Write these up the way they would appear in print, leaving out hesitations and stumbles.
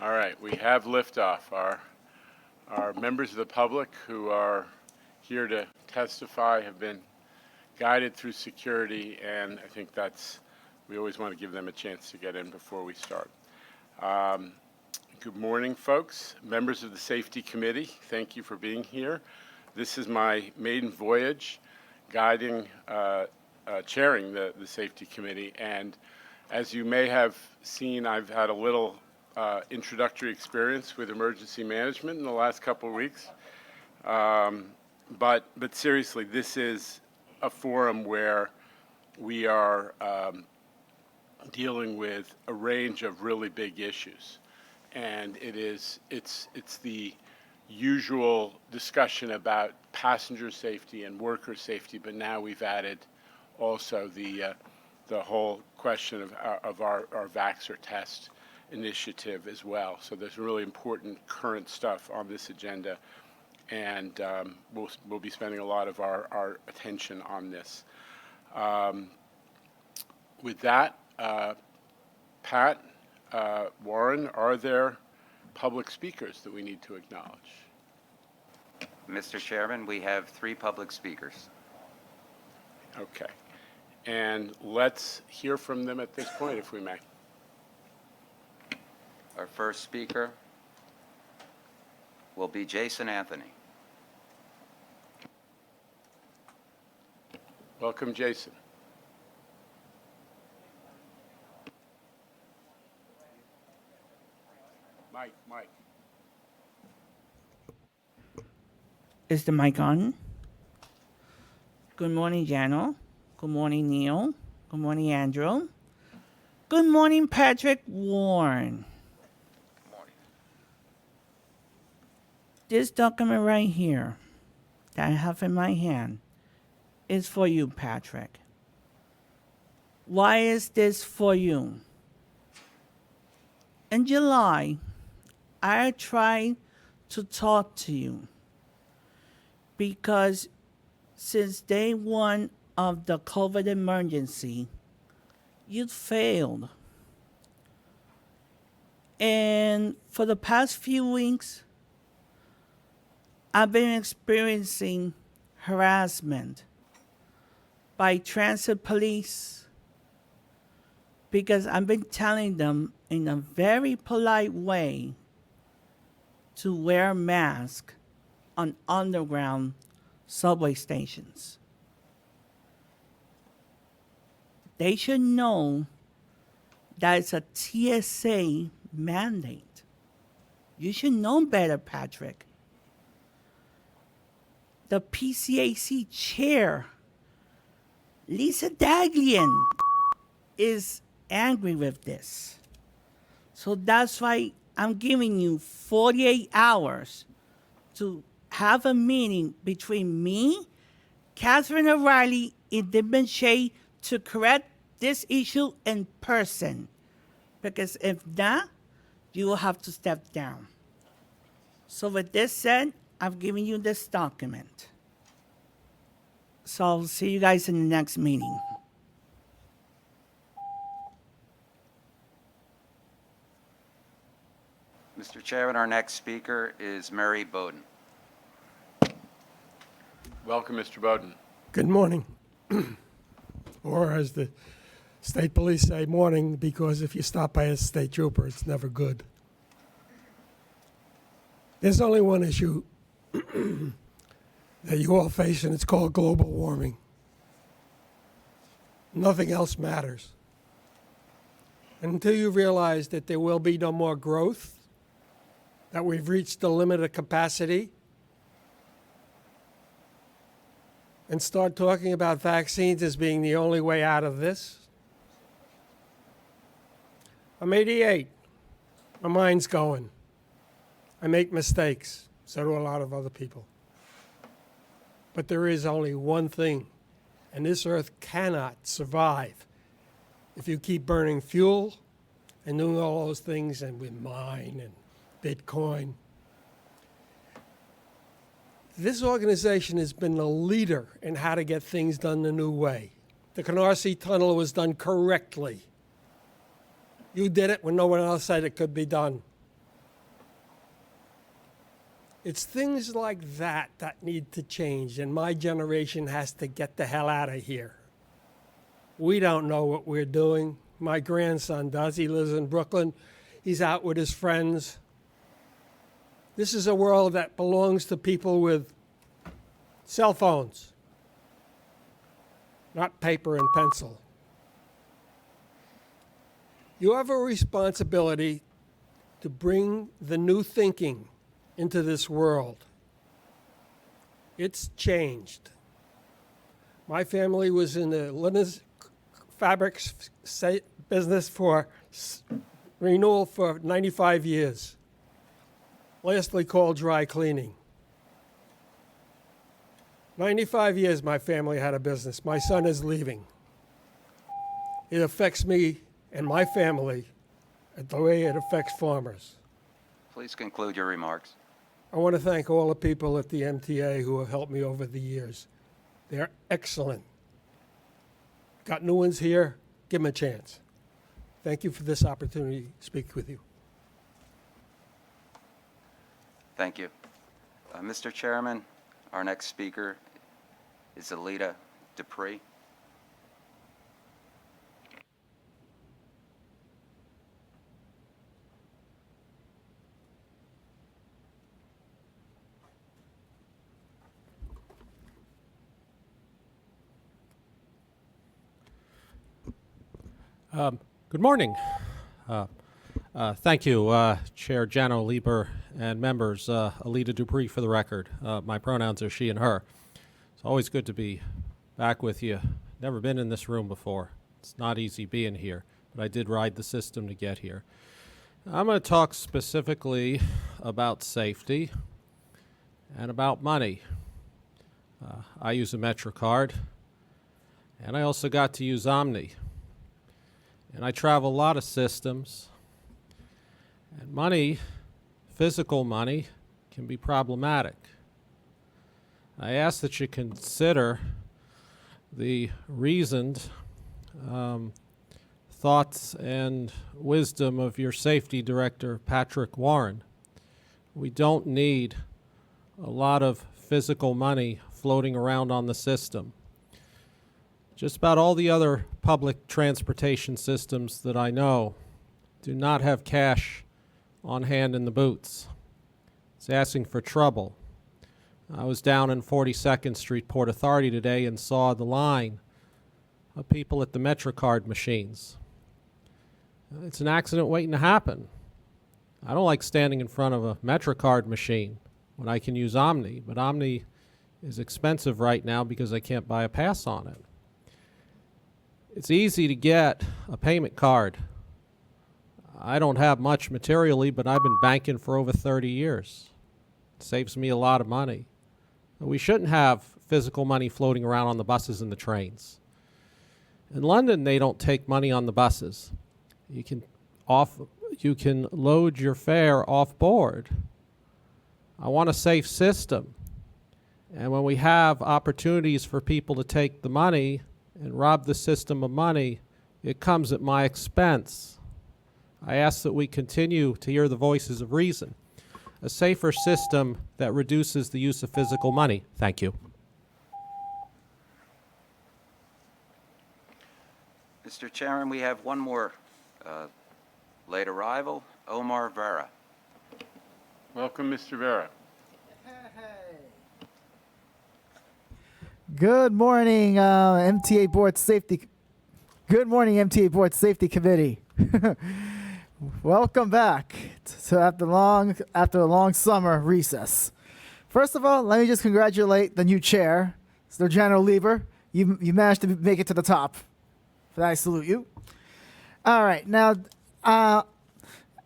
All right, we have liftoff. Our members of the public who are here to testify have been guided through security, and I think we always want to give them a chance to get in before we start. Good morning, folks. Members of the Safety Committee, thank you for being here. This is my maiden voyage chairing the Safety Committee, and as you may have seen, I've had a little introductory experience with emergency management in the last couple of weeks. But seriously, this is a forum where we are dealing with a range of really big issues. And it's the usual discussion about passenger safety and worker safety, but now we've added also the whole question of our Vaxxer test initiative as well. So there's really important current stuff on this agenda, and we'll be spending a lot of our attention on this. With that, Pat, Warren, are there public speakers that we need to acknowledge? Mr. Chairman, we have 3 public speakers. Okay. And let's hear from them at this point, if we may. Our first speaker will be Jason Anthony. Welcome, Jason. Mike. Is the mic on? Good morning, Jano. Good morning, Neil. Good morning, Andrew. Good morning, Patrick Warren. Good morning. This document right here that I have in my hand is for you, Patrick. Why is this for you? In July, I tried to talk to you because since day one of the COVID emergency, you failed. And for the past few weeks, I've been experiencing harassment by transit police because I've been telling them in a very polite way to wear a mask on underground subway stations. They should know that it's a TSA mandate. You should know better, Patrick. The PCAC chair, Lisa Daglian, is angry with this. So that's why I'm giving you 48 hours to have a meeting between me, Catherine O'Reilly, and Dibbin Shea to correct this issue in person. Because if not, you will have to step down. So with this said, I've given you this document. So I'll see you guys in the next meeting. Mr. Chairman, our next speaker is Murray Bowden. Welcome, Mr. Bowden. Good morning. Or as the state police say, morning, because if you stop by a state trooper, it's never good. There's only one issue that you all face, and it's called global warming. Nothing else matters. And until you realize that there will be no more growth, that we've reached the limit of capacity, and start talking about vaccines as being the only way out of this. I'm 88. My mind's going. I make mistakes. So do a lot of other people. But there is only one thing, and this earth cannot survive if you keep burning fuel and doing all those things, and with mine and Bitcoin. This organization has been the leader in how to get things done the new way. The Canarsie Tunnel was done correctly. You did it when no one else said it could be done. It's things like that that need to change, and my generation has to get the hell out of here. We don't know what we're doing. My grandson does. He lives in Brooklyn. He's out with his friends. This is a world that belongs to people with cell phones, not paper and pencil. You have a responsibility to bring the new thinking into this world. It's changed. My family was in the linen fabrics business for renewal for 95 years. Lastly called dry cleaning. 95 years my family had a business. My son is leaving. It affects me and my family the way it affects farmers. Please conclude your remarks. I want to thank all the people at the MTA who have helped me over the years. They're excellent. Got new ones here, give them a chance. Thank you for this opportunity to speak with you. Thank you. Mr. Chairman, our next speaker is Alita Dupree. Good morning. Thank you, Chair Jano Lieber and members. Alita Dupree for the record. My pronouns are she and her. It's always good to be back with you. Never been in this room before. It's not easy being here, but I did ride the system to get here. I'm going to talk specifically about safety and about money. I use a MetroCard, and I also got to use Omni. And I travel a lot of systems. And money, physical money, can be problematic. I ask that you consider the reasoned thoughts and wisdom of your safety director, Patrick Warren. We don't need a lot of physical money floating around on the system. Just about all the other public transportation systems that I know do not have cash on hand in the boots. It's asking for trouble. I was down in 42nd Street Port Authority today and saw the line of people at the MetroCard machines. It's an accident waiting to happen. I don't like standing in front of a MetroCard machine when I can use Omni, but Omni is expensive right now because I can't buy a pass on it. It's easy to get a payment card. I don't have much materially, but I've been banking for over 30 years. It saves me a lot of money. We shouldn't have physical money floating around on the buses and the trains. In London, they don't take money on the buses. You can load your fare off board. I want a safe system. And when we have opportunities for people to take the money and rob the system of money, it comes at my expense. I ask that we continue to hear the voices of reason. A safer system that reduces the use of physical money. Thank you. Mr. Chairman, we have one more late arrival, Omar Vera. Welcome, Mr. Vera. Good morning, MTA Board Safety. Good morning, MTA Board Safety Committee. Welcome back to after a long summer recess. First of all, let me just congratulate the new chair, Mr. General Lieber. You managed to make it to the top. For that, I salute you. All right, now,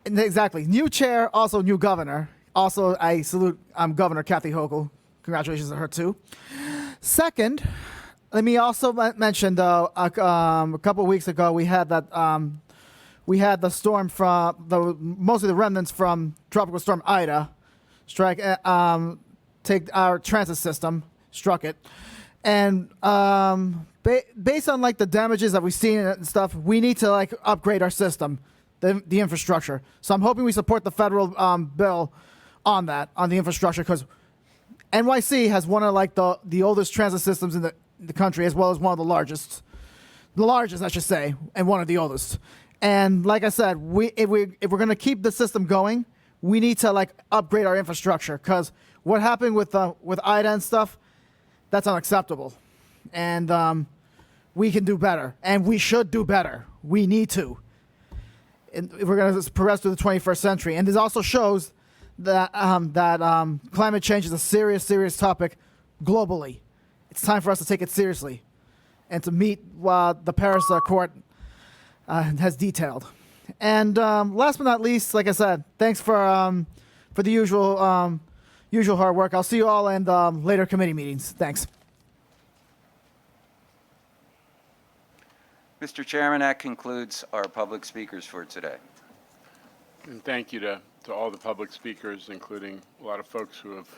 exactly, new chair, also new governor. Also, I salute Governor Kathy Hochul. Congratulations to her too. Second, let me also mention, though, a couple of weeks ago we had the storm mostly the remnants from Tropical Storm Ida take our transit system, struck it, and based on the damages that we've seen and stuff, we need to upgrade our system, the infrastructure. So I'm hoping we support the federal bill on the infrastructure, because NYC has one of like the oldest transit systems in the country, as well as one of the largest I should say, and one of the oldest. And like I said, if we're going to keep the system going, we need to like upgrade our infrastructure, because what happened with IDA and stuff, that's unacceptable. And we can do better, and we should do better. We need to. And if we're going to progress to the 21st century. And this also shows that climate change is a serious topic globally. It's time for us to take it seriously and to meet what the Paris Accord has detailed. And last but not least, like I said, thanks for the usual hard work. I'll see you all in later committee meetings. Thanks. Mr. Chairman, that concludes our public speakers for today. And thank you to all the public speakers, including a lot of folks who have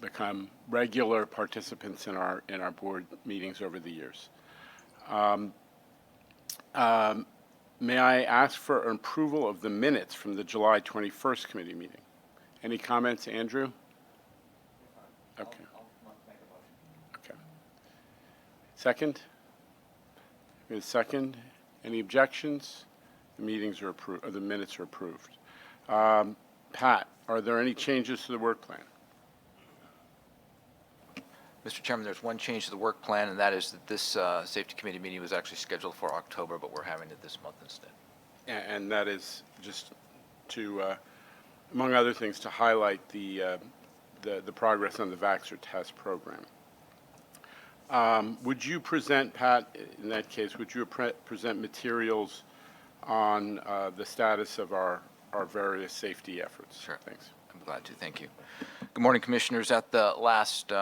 become regular participants in our board meetings over the years. May I ask for approval of the minutes from the July 21st committee meeting? Any comments, Andrew? Okay. Okay. Second? A second. Any objections? The meetings are approved, or the minutes are approved. Pat, are there any changes to the work plan? Mr. Chairman, there's one change to the work plan, and that is that this safety committee meeting was actually scheduled for October, but we're having it this month instead. And that is just to, among other things, to highlight the progress on the Vaxxer test program. Would you present, Pat, in that case, would you present materials on the status of our various safety efforts? Sure. Thanks. I'm glad to. Thank you. Good morning, Commissioners. At the last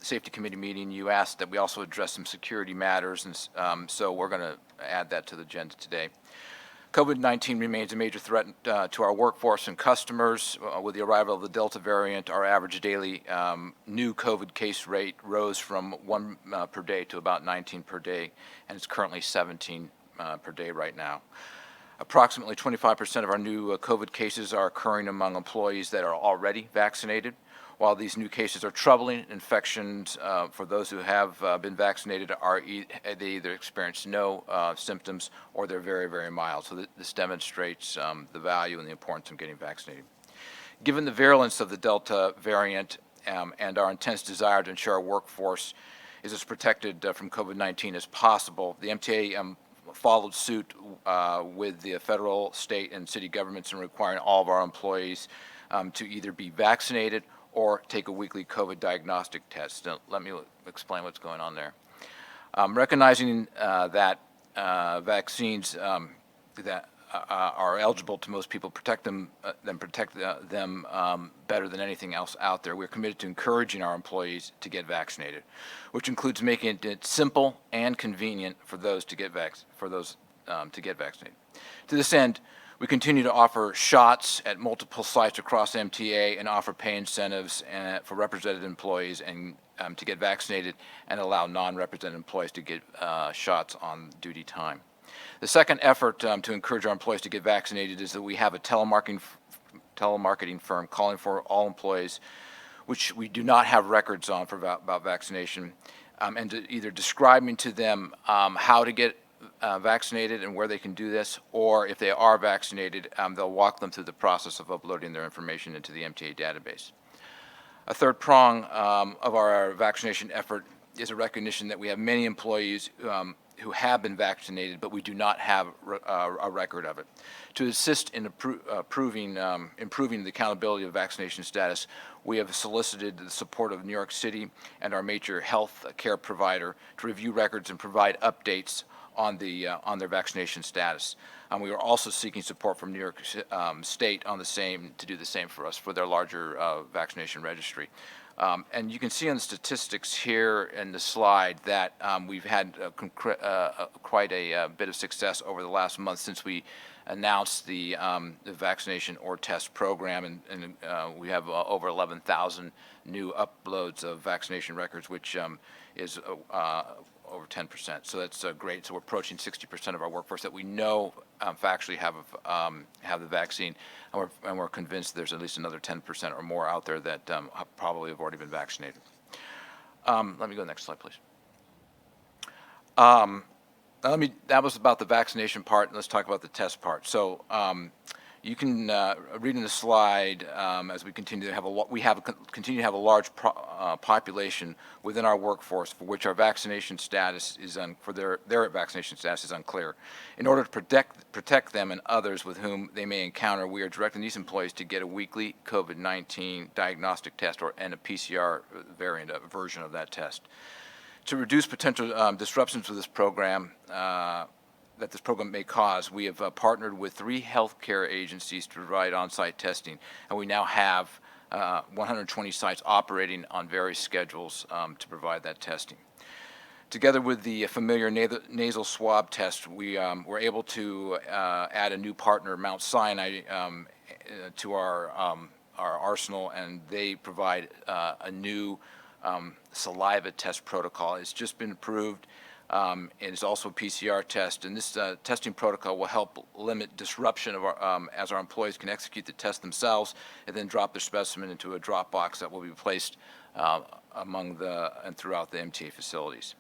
safety committee meeting, you asked that we also address some security matters, and so we're going to add that to the agenda today. COVID-19 remains a major threat to our workforce and customers. With the arrival of the Delta variant, our average daily new COVID case rate rose from 1 per day to about 19 per day, and it's currently 17 per day right now. Approximately 25% of our new COVID cases are occurring among employees that are already vaccinated. While these new cases are troubling, infections for those who have been vaccinated they either experience no symptoms or they're very mild. So this demonstrates the value and the importance of getting vaccinated. Given the virulence of the Delta variant and our intense desire to ensure our workforce is as protected from COVID-19 as possible, the MTA followed suit with the federal, state, and city governments in requiring all of our employees to either be vaccinated or take a weekly COVID diagnostic test. Now, let me explain what's going on there. Recognizing that vaccines that are eligible to most people protect them better than anything else out there, we're committed to encouraging our employees to get vaccinated, which includes making it simple and convenient for those to get vaccinated. To this end, we continue to offer shots at multiple sites across MTA and offer pay incentives for represented employees and to get vaccinated, and allow non-represented employees to get shots on duty time. The second effort to encourage our employees to get vaccinated is that we have a telemarketing firm calling for all employees, which we do not have records on about vaccination, and to either describing to them how to get vaccinated and where they can do this, or if they are vaccinated, they'll walk them through the process of uploading their information into the MTA database. A third prong of our vaccination effort is a recognition that we have many employees who have been vaccinated, but we do not have a record of it. To assist in improving the accountability of vaccination status, we have solicited the support of New York City and our major health care provider to review records and provide updates on their vaccination status. We are also seeking support from New York State on to do the same for us for their larger vaccination registry. And you can see on the statistics here in the slide that we've had quite a bit of success over the last month since we announced the vaccination or test program, and we have over 11,000 new uploads of vaccination records, which is over 10%. So that's great. So we're approaching 60% of our workforce that we know factually have the vaccine, and we're convinced there's at least another 10% or more out there that probably have already been vaccinated. Let me go to the next slide, please. That was about the vaccination part. Let's talk about the test part. So you can read in the slide as we continue to have continue to have a large population within our workforce for which our vaccination status is their vaccination status is unclear. In order to protect them and others with whom they may encounter, we are directing these employees to get a weekly COVID-19 diagnostic test and a PCR variant, a version of that test. To reduce potential disruptions to this program that this program may cause, we have partnered with 3 healthcare agencies to provide on-site testing, and we now have 120 sites operating on various schedules to provide that testing. Together with the familiar nasal swab test, we were able to add a new partner, Mount Sinai, to our arsenal, and they provide a new saliva test protocol. It's just been approved. It is also a PCR test, and this testing protocol will help limit disruption of as our employees can execute the test themselves and then drop their specimen into a drop box that will be placed throughout the MTA facilities.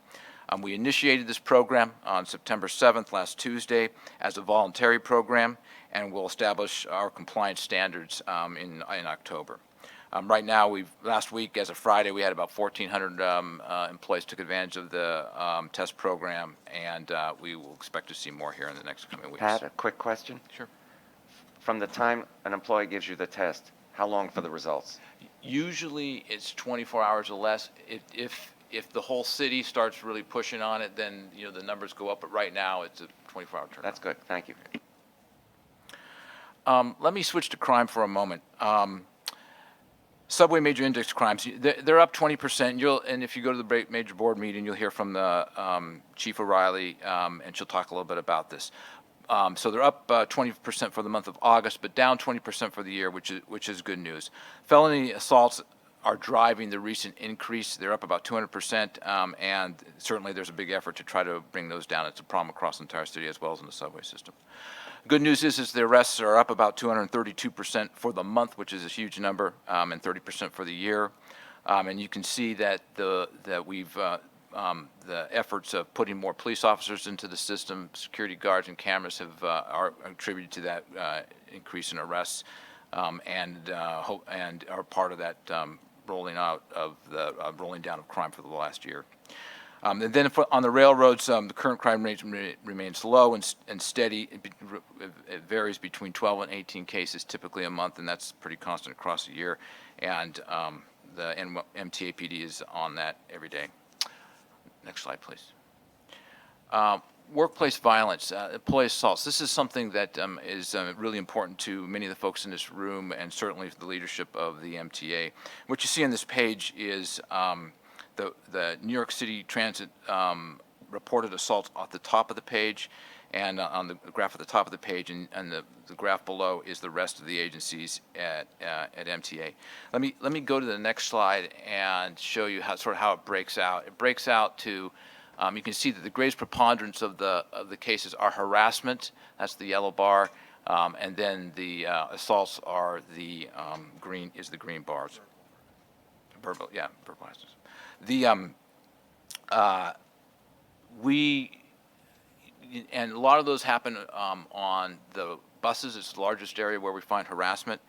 We initiated this program on September 7th, last Tuesday, as a voluntary program, and will establish our compliance standards in October. Right now, last week, as of Friday, we had about 1,400 employees took advantage of the test program, and we will expect to see more here in the next coming weeks. Pat, a quick question. Sure. From the time an employee gives you the test, how long for the results? Usually, it's 24 hours or less. If the whole city starts really pushing on it, then the numbers go up. But right now, it's a 24-hour turnaround. That's good. Thank you. Let me switch to crime for a moment. Subway major index crimes, they're up 20%. And if you go to the major board meeting, you'll hear from the Chief O'Reilly, and she'll talk a little bit about this. So they're up 20% for the month of August, but down 20% for the year, which is good news. Felony assaults are driving the recent increase. They're up about 200%, and certainly there's a big effort to try to bring those down. It's a problem across the entire city as well as in the subway system. Good news is the arrests are up about 232% for the month, which is a huge number, and 30% for the year. And you can see that the efforts of putting more police officers into the system, security guards and cameras are attributed to that increase in arrests, and are part of that rolling down of crime for the last year. And then on the railroads, the current crime rate remains low and steady. It varies between 12 and 18 cases typically a month, and that's pretty constant across the year. And the MTA PD is on that every day. Next slide, please. Workplace violence, employee assaults. This is something that is really important to many of the folks in this room, and certainly the leadership of the MTA. What you see on this page is the New York City Transit reported assaults at the top of the page, and on the graph at the top of the page, and the graph below is the rest of the agencies at MTA. Let me go to the next slide and show you how it breaks out. It breaks out to you can see that the greatest preponderance of the cases are harassment. That's the yellow bar, and then the assaults are the green bars. Verbal harassment. And a lot of those happen on the buses. It's the largest area where we find harassment.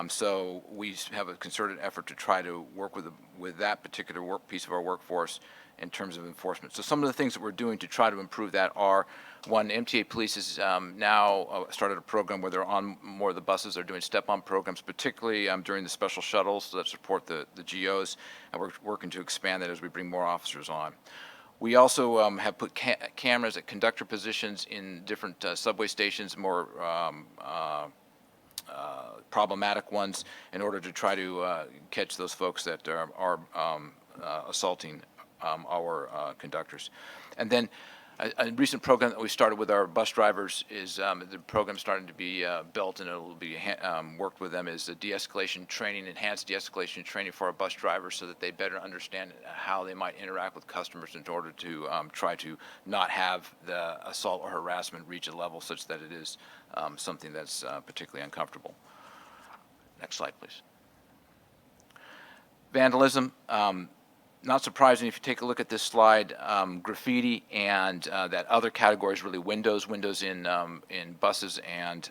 So we have a concerted effort to try to work with that particular piece of our workforce in terms of enforcement. So some of the things that we're doing to try to improve that are, one, MTA Police has now started a program where they're on more of the buses. They're doing step-on programs, particularly during the special shuttles that support the GOs, and we're working to expand that as we bring more officers on. We also have put cameras at conductor positions in different subway stations, more problematic ones, in order to try to catch those folks that are assaulting our conductors. And then A recent program that we started with our bus drivers is the program starting to be built, and it will be worked with them, is the de-escalation training, enhanced de-escalation training for our bus drivers so that they better understand how they might interact with customers in order to try to not have the assault or harassment reach a level such that it is something that's particularly uncomfortable. Next slide, please. Vandalism. Not surprising if you take a look at this slide, graffiti and that other category is really windows. Windows in buses and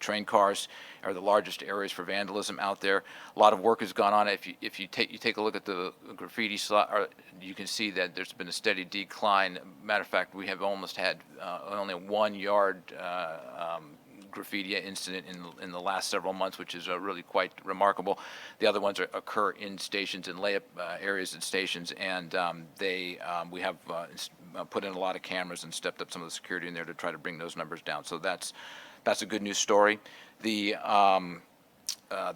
train cars are the largest areas for vandalism out there. A lot of work has gone on. If you take a look at the graffiti slide, you can see that there's been a steady decline. Matter of fact, we have almost had only a 1 yard graffiti incident in the last several months, which is really quite remarkable. The other ones occur in stations and layup areas at stations, and we have put in a lot of cameras and stepped up some of the security in there to try to bring those numbers down. So that's a good news story. The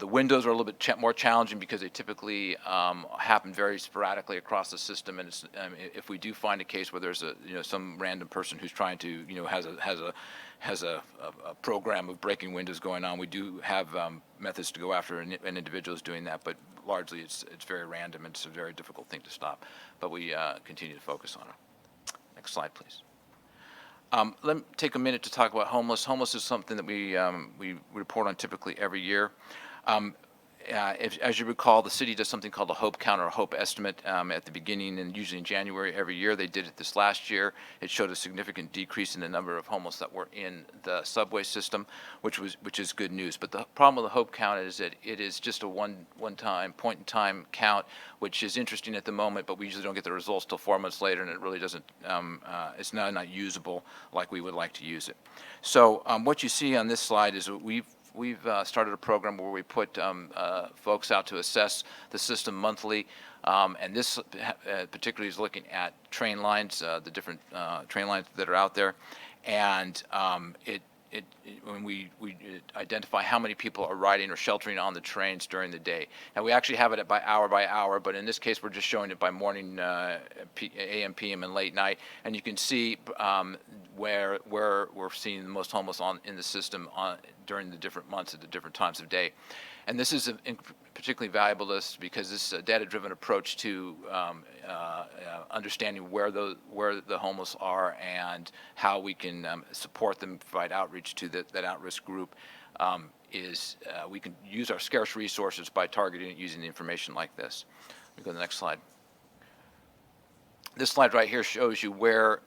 windows are a little bit more challenging because they typically happen very sporadically across the system, and if we do find a case where there's some random person who's trying to has a program of breaking windows going on, we do have methods to go after an individual who's doing that, but largely it's very random and it's a very difficult thing to stop. But we continue to focus on it. Next slide, please. Let me take a minute to talk about homeless. Homeless is something that we report on typically every year. As you recall, the city does something called a hope count or a hope estimate at the beginning and usually in January every year. They did it this last year. It showed a significant decrease in the number of homeless that were in the subway system, which is good news. But the problem with the hope count is that it is just a one-time, point-in-time count, which is interesting at the moment, but we usually don't get the results till 4 months later, and it really doesn't. It's not usable like we would like to use it. So what you see on this slide is we've started a program where we put folks out to assess the system monthly, and this particularly is looking at train lines, the different train lines that are out there, and when we identify how many people are riding or sheltering on the trains during the day. Now we actually have it by hour, but in this case we're just showing it by morning, AM, PM, and late night, and you can see where we're seeing the most homeless in the system during the different months at the different times of day. And this is particularly valuable to us because this data-driven approach to understanding where the homeless are and how we can support them, provide outreach to that at-risk group, we can use our scarce resources by targeting it using the information like this. We go to the next slide. This slide right here shows you where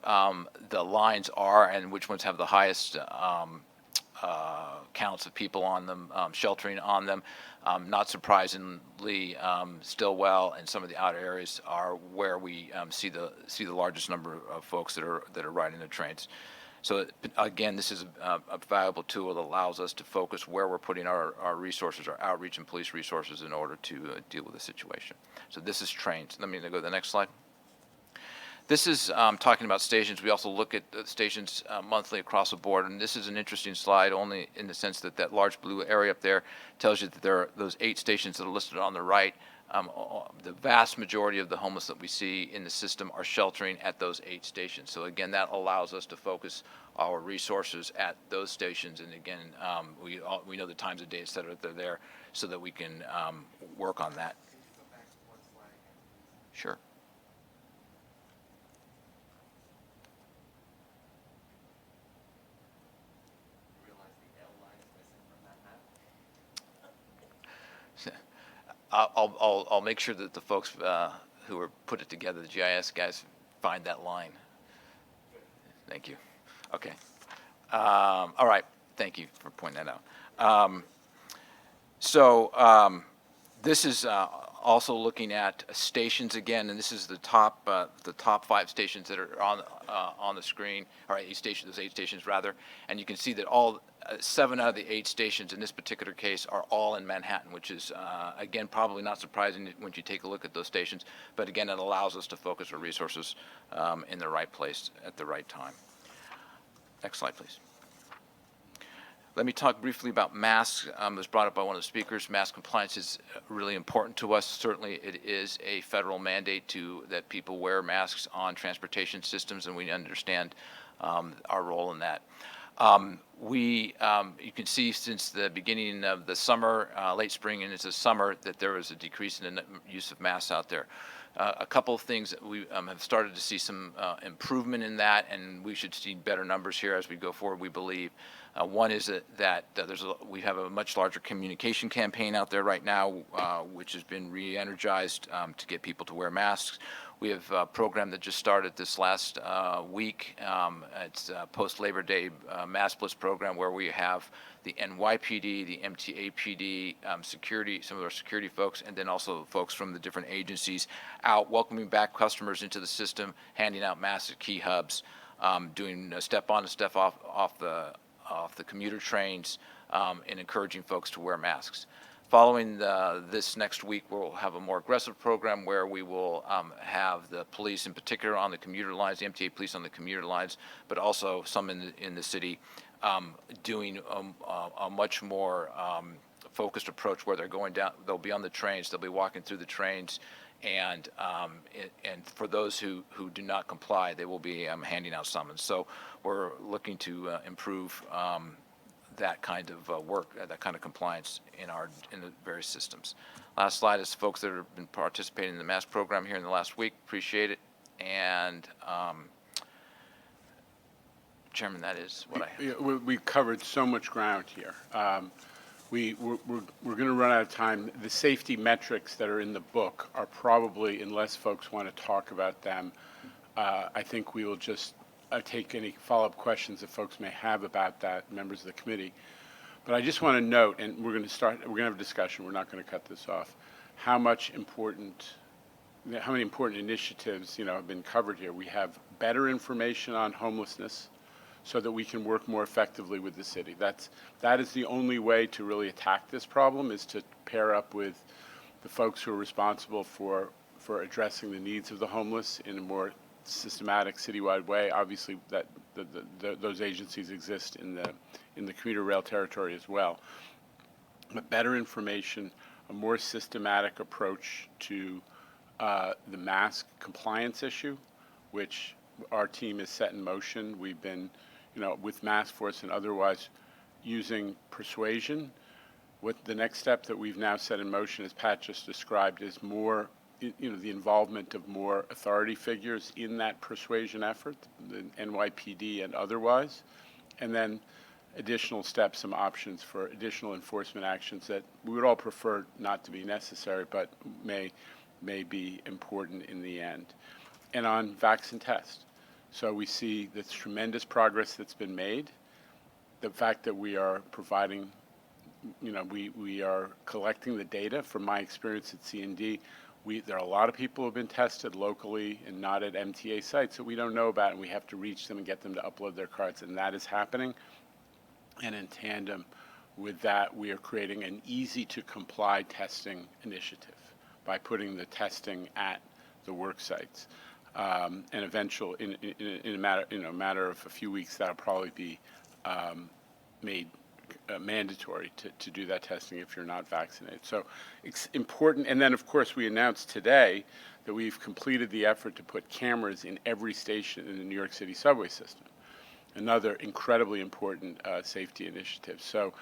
the lines are and which ones have the highest counts of people on them, sheltering on them. Not surprisingly, Stillwell and some of the outer areas are where we see the largest number of folks that are riding the trains. So again, this is a valuable tool that allows us to focus where we're putting our resources, our outreach and police resources in order to deal with the situation. So this is trains. Let me go to the next slide. This is talking about stations. We also look at stations monthly across the board, and this is an interesting slide only in the sense that that large blue area up there tells you that there are those 8 stations that are listed on the right. The vast majority of the homeless that we see in the system are sheltering at those 8 stations. So again, that allows us to focus our resources at those stations, and again, we know the times of day, et cetera, that they're there so that we can work on that. Can you go back to one slide again, please? Sure. I'll make sure that the folks who are put it together, the GIS guys, find that line. Thank you. Okay. All right. Thank you for pointing that out. This is also looking at stations again, and this is the top 5 stations that are on the screen, or 8 stations, those 8 stations rather, and you can see that all 7 out of the 8 stations in this particular case are all in Manhattan, which is again probably not surprising when you take a look at those stations, but again it allows us to focus our resources in the right place at the right time. Next slide, please. Let me talk briefly about masks. It was brought up by one of the speakers. Mask compliance is really important to us. Certainly, it is a federal mandate that people wear masks on transportation systems, and we understand our role in that. You can see since the beginning of the summer, late spring and into summer, that there was a decrease in the use of masks out there. A couple of things that we have started to see some improvement in that, and we should see better numbers here as we go forward, we believe. One is that we have a much larger communication campaign out there right now, which has been re-energized to get people to wear masks. We have a program that just started this last week. It's a post-Labor Day Mask Bliss program where we have the NYPD, the MTA PD, security, some of our security folks, and then also folks from the different agencies out welcoming back customers into the system, handing out masks at key hubs, doing step on and step off the commuter trains, and encouraging folks to wear masks. Following this next week, we'll have a more aggressive program where we will have the police, in particular on the commuter lines, the MTA police on the commuter lines, but also some in the city, doing a much more focused approach where they're going down. They'll be on the trains. They'll be walking through the trains, and for those who do not comply, they will be handing out summons. So we're looking to improve that kind of work, that kind of compliance in the various systems. Last slide is folks that have been participating in the mask program here in the last week. Appreciate it. And Chairman, that is what I have. Yeah, we covered so much ground here. We're going to run out of time. The safety metrics that are in the book are probably, unless folks want to talk about them, I think we will just take any follow-up questions that folks may have about that, members of the committee. But I just want to note, and we're going to have a discussion, we're not going to cut this off, how many important initiatives, have been covered here. We have better information on homelessness so that we can work more effectively with the city. That is the only way to really attack this problem, is to pair up with the folks who are responsible for addressing the needs of the homeless in a more systematic citywide way. Obviously, that those agencies exist in the commuter rail territory as well. But better information, a more systematic approach to the mask compliance issue, which our team is set in motion. We've been, with Mask Force and otherwise, using persuasion. What the next step that we've now set in motion, as Pat just described, is more, the involvement of more authority figures in that persuasion effort, the NYPD and otherwise, and then additional steps, some options for additional enforcement actions that we would all prefer not to be necessary, but may be important in the end. And on vaccine test. So we see this tremendous progress that's been made. The fact that we are providing, we are collecting the data. From my experience at C&D, there are a lot of people who have been tested locally and not at MTA sites that we don't know about, and we have to reach them and get them to upload their cards, and that is happening. And in tandem with that, we are creating an easy-to-comply testing initiative by putting the testing at the work sites. And eventually, in a matter of a few weeks, that'll probably be made mandatory to do that testing if you're not vaccinated. So it's important. And then, of course, we announced today that we've completed the effort to put cameras in every station in the New York City subway system. Another incredibly important safety initiative. So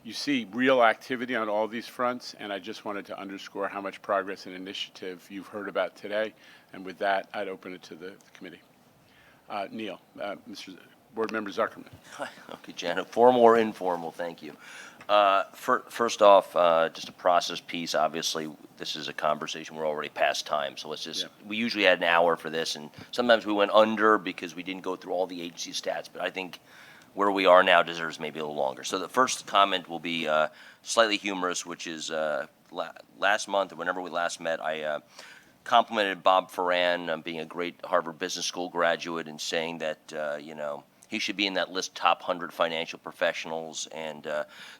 you see real activity on all these fronts, and I just wanted to underscore how much progress and initiative you've heard about today. And with that, I'd open it to the committee. Neil, Mr. Board Member Zuckerman. Okay, Janet, formal or informal, thank you. First off, just a process piece. Obviously, this is a conversation. We're already past time, so let's just, we usually had an hour for this, and sometimes we went under because we didn't go through all the agency stats, but I think where we are now deserves maybe a little longer. So the first comment will be slightly humorous, which is last month, or whenever we last met, I complimented Bob Ferran on being a great Harvard Business School graduate and saying that, he should be in that list, top 100 financial professionals. And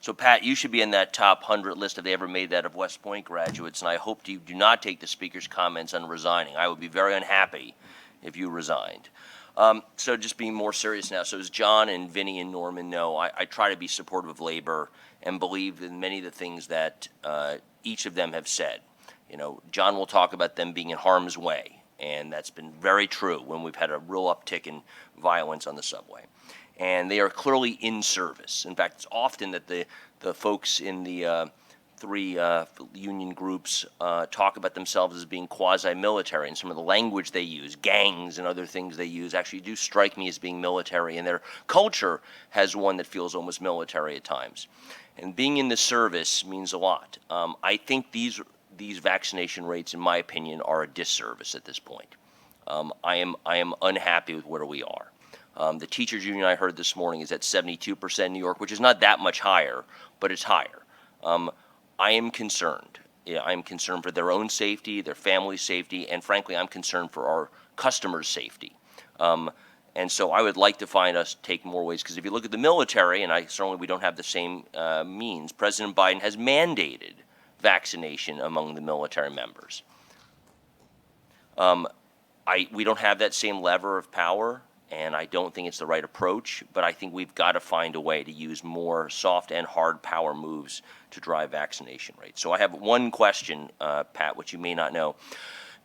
so, Pat, you should be in that top 100 list if they ever made that of West Point graduates. And I hope you do not take the speaker's comments on resigning. I would be very unhappy if you resigned. So just being more serious now. So as John and Vinny and Norman know, I try to be supportive of labor and believe in many of the things that each of them have said. You know, John will talk about them being in harm's way, and that's been very true when we've had a real uptick in violence on the subway. And they are clearly in service. In fact, it's often that the folks in the three union groups talk about themselves as being quasi-military, and some of the language they use, gangs and other things they use, actually do strike me as being military, and their culture has one that feels almost military at times. And being in the service means a lot. I think these vaccination rates, in my opinion, are a disservice at this point. I am unhappy with where we are. The teachers union I heard this morning is at 72% in New York, which is not that much higher, but it's higher. I am concerned. Yeah, I'm concerned for their own safety, their family's safety, and frankly, I'm concerned for our customers' safety. And so I would like to find us take more ways, because if you look at the military, and we don't have the same means, President Biden has mandated vaccination among the military members. We don't have that same lever of power, and I don't think it's the right approach, but I think we've got to find a way to use more soft and hard power moves to drive vaccination rates. So I have one question, Pat, which you may not know.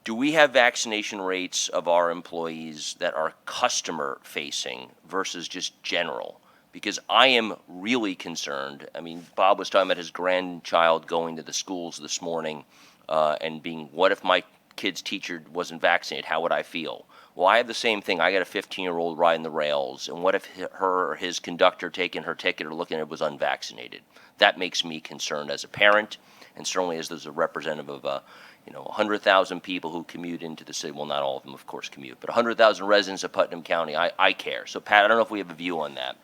Do we have vaccination rates of our employees that are customer-facing versus just general? Because I am really concerned. I mean, Bob was talking about his grandchild going to the schools this morning and being, what if my kid's teacher wasn't vaccinated? How would I feel? Well, I have the same thing. I got a 15-year-old riding the rails, and what if her or his conductor taking her ticket or looking at it was unvaccinated? That makes me concerned as a parent, and certainly as a representative of 100,000 people who commute into the city. Well, not all of them, of course, commute, but 100,000 residents of Putnam County. I care. So, Pat, I don't know if we have a view on that.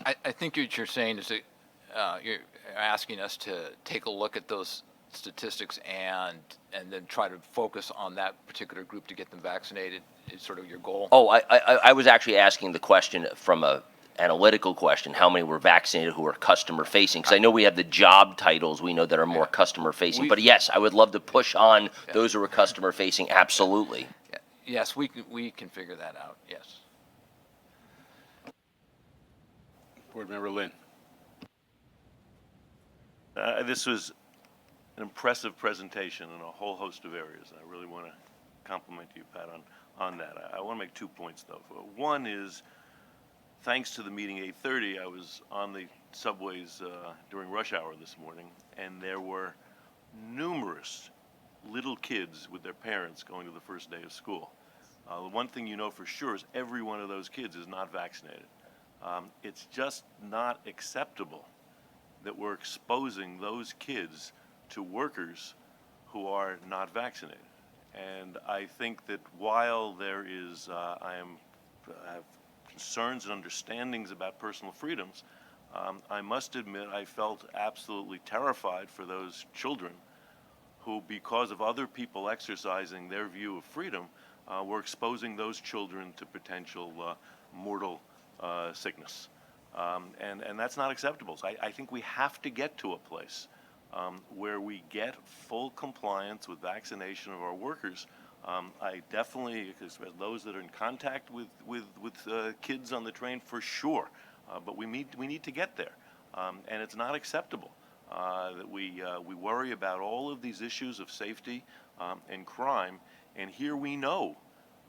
I think what you're saying is that you're asking us to take a look at those statistics and then try to focus on that particular group to get them vaccinated is sort of your goal? Oh, I was actually asking the question from a analytical question, how many were vaccinated who are customer facing? Because I know we have the job titles we know that are more customer facing. But yes, I would love to push on those who are customer facing, absolutely. Yeah. Yes, we can figure that out, yes. Board Member Lynn. This was an impressive presentation in a whole host of areas. I really want to compliment you, Pat, on that. I want to make 2 points, though. One is, thanks to the meeting 8:30, I was on the subways during rush hour this morning, and there were numerous little kids with their parents going to the first day of school. The one thing you know for sure is every one of those kids is not vaccinated. It's just not acceptable that we're exposing those kids to workers who are not vaccinated. And I think that while there is, I have concerns and understandings about personal freedoms, I must admit I felt absolutely terrified for those children who, because of other people exercising their view of freedom, were exposing those children to potential mortal sickness. And that's not acceptable. So I think we have to get to a place where we get full compliance with vaccination of our workers. I definitely, because those that are in contact with kids on the train, for sure, but we need to get there, and it's not acceptable that we worry about all of these issues of safety and crime, and here we know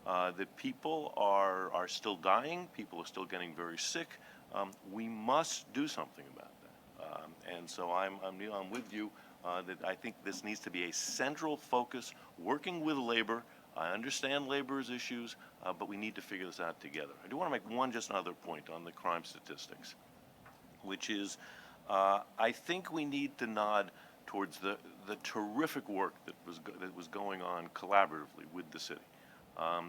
that people are still dying, people are still getting very sick. We must do something about that, and so I'm with you that I think this needs to be a central focus, working with labor. I understand labor's issues, but we need to figure this out together. I do want to make just another point on the crime statistics, which is I think we need to nod towards the terrific work that was going on collaboratively with the city.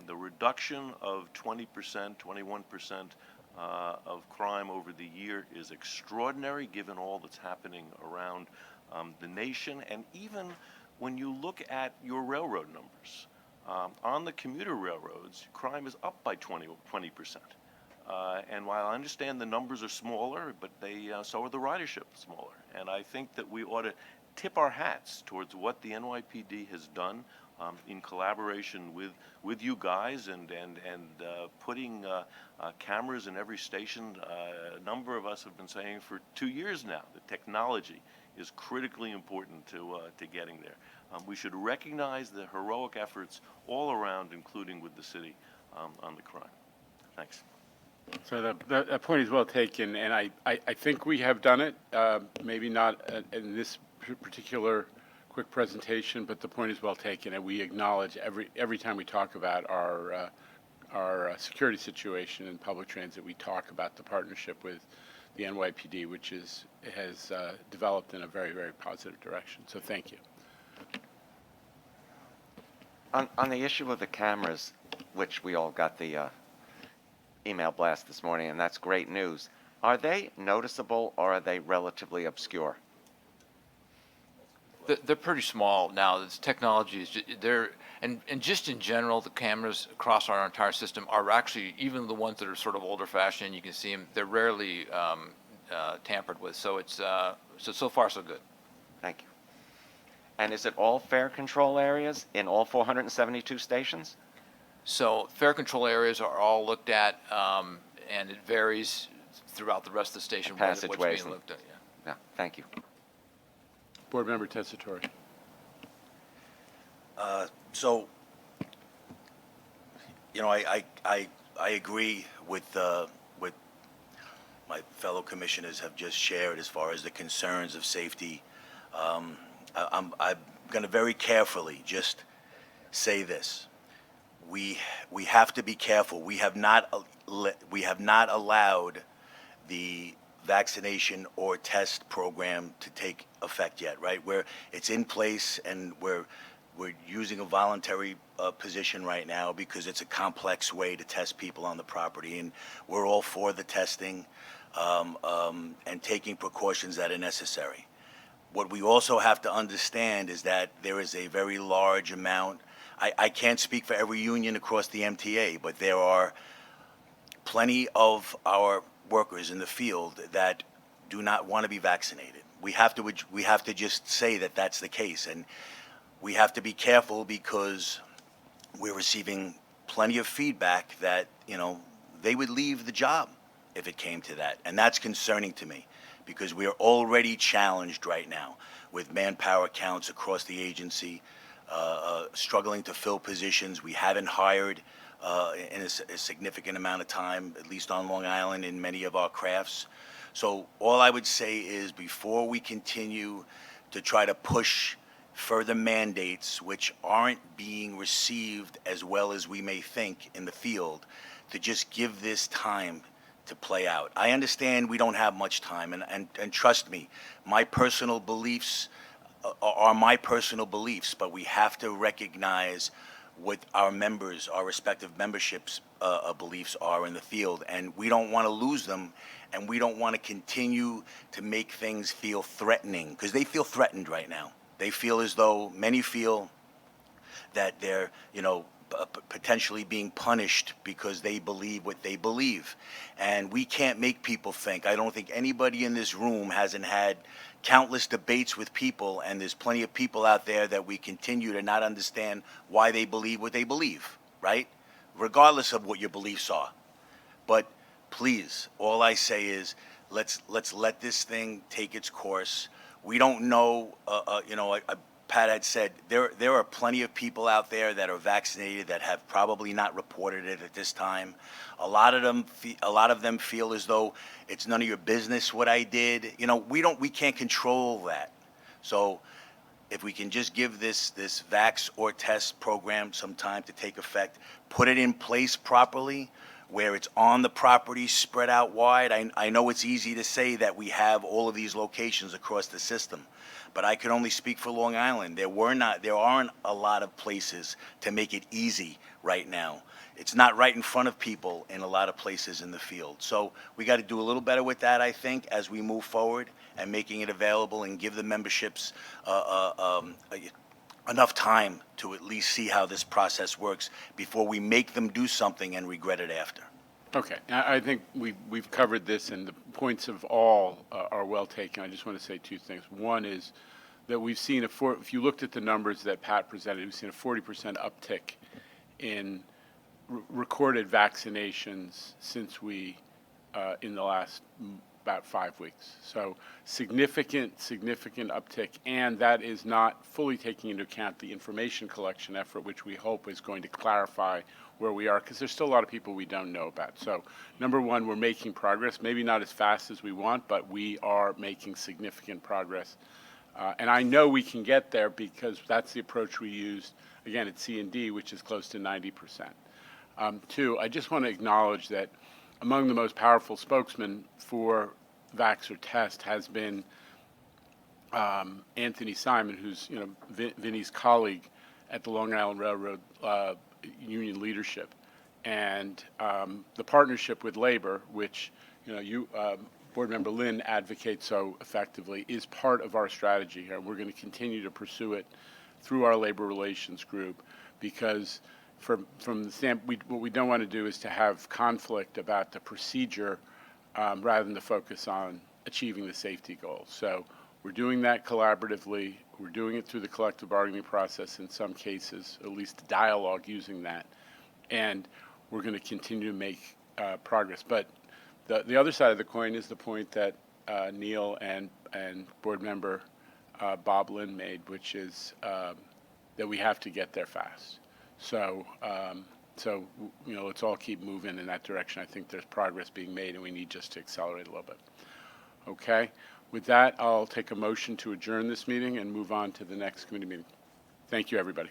The reduction of 20%, 21% of crime over the year is extraordinary, given all that's happening around the nation, and even when you look at your railroad numbers. On the commuter railroads, crime is up by 20%. And while I understand the numbers are smaller, but so are the ridership smaller. And I think that we ought to tip our hats towards what the NYPD has done in collaboration with you guys and putting cameras in every station. A number of us have been saying for 2 years now that technology is critically important to getting there. We should recognize the heroic efforts all around, including with the city, on the crime. Thanks. So that point is well taken, and I think we have done it, maybe not in this particular quick presentation, but the point is well taken, and we acknowledge every time we talk about our security situation in public transit, we talk about the partnership with the NYPD, which has developed in a very, very positive direction. So thank you. On the issue of the cameras, which we all got the email blast this morning, and that's great news. Are they noticeable or are they relatively obscure? They're pretty small now. This technology is and just in general, the cameras across our entire system are actually, even the ones that are sort of older fashioned, you can see them, they're rarely tampered with. So it's so far so good. Thank you. And is it all fare control areas in all 472 stations? So fare control areas are all looked at, and it varies throughout the rest of the station what's Passageways. being looked at. Yeah. Yeah, thank you. Board Member Tessitore. So, you know, I agree with my fellow commissioners have just shared as far as the concerns of safety. I'm going to very carefully just say this. We have to be careful. We have not allowed the vaccination or test program to take effect yet, right? Where it's in place and we're using a voluntary position right now because it's a complex way to test people on the property, and we're all for the testing and taking precautions that are necessary. What we also have to understand is that there is a very large amount. I can't speak for every union across the MTA, but there are plenty of our workers in the field that do not want to be vaccinated. We have to just say that that's the case, and we have to be careful because we're receiving plenty of feedback that, you know, they would leave the job if it came to that, and that's concerning to me because we are already challenged right now with manpower counts across the agency, struggling to fill positions. We haven't hired in a significant amount of time, at least on Long Island, in many of our crafts. So all I would say is before we continue to try to push further mandates which aren't being received as well as we may think in the field, to just give this time to play out. I understand we don't have much time, and trust me, my personal beliefs are my personal beliefs, but we have to recognize what our members, our respective memberships' beliefs are in the field, and we don't want to lose them, and we don't want to continue to make things feel threatening, because they feel threatened right now. They feel as though, many feel that they're, you know, potentially being punished because they believe what they believe. And we can't make people think. I don't think anybody in this room hasn't had countless debates with people, and there's plenty of people out there that we continue to not understand why they believe what they believe, right? Regardless of what your beliefs are. But please, all I say is let's let this thing take its course. We don't know, you know, Pat had said there are plenty of people out there that are vaccinated that have probably not reported it at this time. A lot of them feel as though it's none of your business what I did. You know, we can't control that. So if we can just give this vax or test program some time to take effect, put it in place properly, where it's on the property, spread out wide. I know it's easy to say that we have all of these locations across the system, but I can only speak for Long Island. There aren't a lot of places to make it easy right now. It's not right in front of people in a lot of places in the field. So we got to do a little better with that, I think, as we move forward and making it available and give the memberships enough time to at least see how this process works before we make them do something and regret it after. Okay, I think we've covered this, and the points of all are well taken. I just want to say two things. One is that we've seen if you looked at the numbers that Pat presented, we've seen a 40% uptick in recorded vaccinations since in the last about 5 weeks. So significant uptick, and that is not fully taking into account the information collection effort, which we hope is going to clarify where we are, because there's still a lot of people we don't know about. So number one, we're making progress, maybe not as fast as we want, but we are making significant progress. And I know we can get there because that's the approach we used, again, at C&D, which is close to 90%. Two, I just want to acknowledge that among the most powerful spokesmen for Vax or Test has been Anthony Simon, who's Vinny's colleague at the Long Island Railroad union leadership, and the partnership with labor, which Board Member Lynn advocates so effectively, is part of our strategy here. We're going to continue to pursue it through our labor relations group, because from the standpoint, what we don't want to do is to have conflict about the procedure rather than to focus on achieving the safety goals. So we're doing that collaboratively. We're doing it through the collective bargaining process in some cases, at least dialogue using that. And we're going to continue to make progress. But the other side of the coin is the point that Neil and Board Member Bob Lynn made, which is that we have to get there fast. So, let's all keep moving in that direction. I think there's progress being made, and we need just to accelerate a little bit. Okay? With that, I'll take a motion to adjourn this meeting and move on to the next committee meeting. Thank you, everybody.